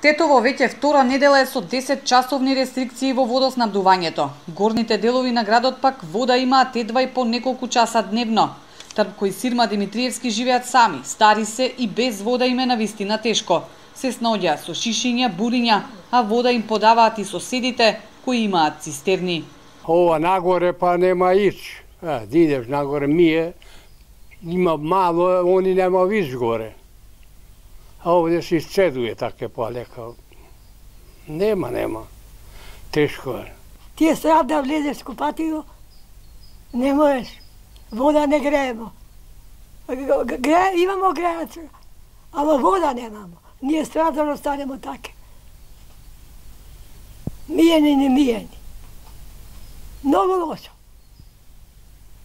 Тетово веќе втора недела е со 10 часовни рестрикции во водоснабдувањето. Горните делови на градот пак вода имаат едва и по неколку часа дневно. Трпко и Сирма Димитриевски живеат сами, стари се и без вода им е навистина тешко. Се снаоѓаат со шишиња, буриња, а вода им подаваат и соседите кои имаат цистерни. Ова нагоре па нема ич. Да идеш нагоре мие, има мало, они нема виш горе. А овде се исцедуе таке полека. Нема. Тешко е. Ти страх да влезеш в купатију, не можеш. Вода не греемо. Имамо грејач, ама вода немамо. Ние страх да останемо таке. Мијени, не мијени. Многу лошо.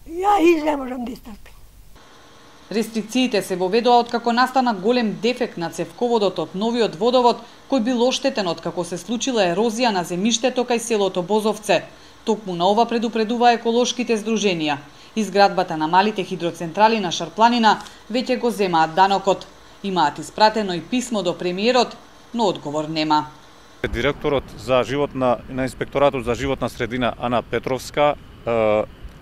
Ја и не можам да истрпим. Рестрикциите се воведоа откако настана голем дефект на цевководот од новиот водовод, кој бил оштетен откако се случила ерозија на земјиштето кај селото Бозовце. Токму на ова предупредува еколошките здруженија. Изградбата на малите хидроцентрали на Шарпланина веќе го земаат данокот. Имаат испратено и писмо до премиерот, но одговор нема. Директорот за животна на инспекторатот за животна средина Ана Петровска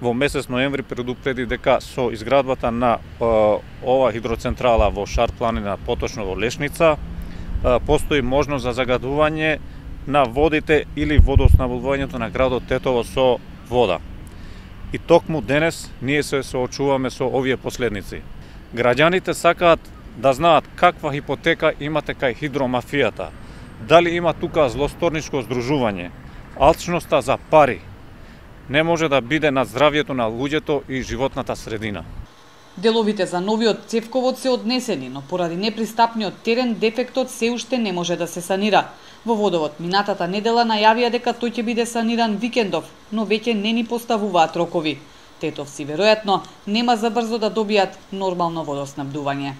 во месец ноември предупреди дека со изградбата на ова хидроцентрала во Шарпланина, поточно во Лешница, постои можност за загадување на водите или водоснабдувањето на градот Тетово со вода. И токму денес ние се соочуваме со овие последници. Граѓаните сакаат да знаат каква хипотека имате кај хидромафијата. Дали има тука злосторничко здружување? Алчноста за пари не може да биде над здравјето на луѓето и животната средина. Деловите за новиот цевковод се однесени, но поради непристапниот терен дефектот се уште не може да се санира. Во водовод минатата недела најавија дека тој ќе биде саниран викендов, но веќе не ни поставуваат рокови. Тетовци веројатно нема за брзо да добијат нормално водоснабдување.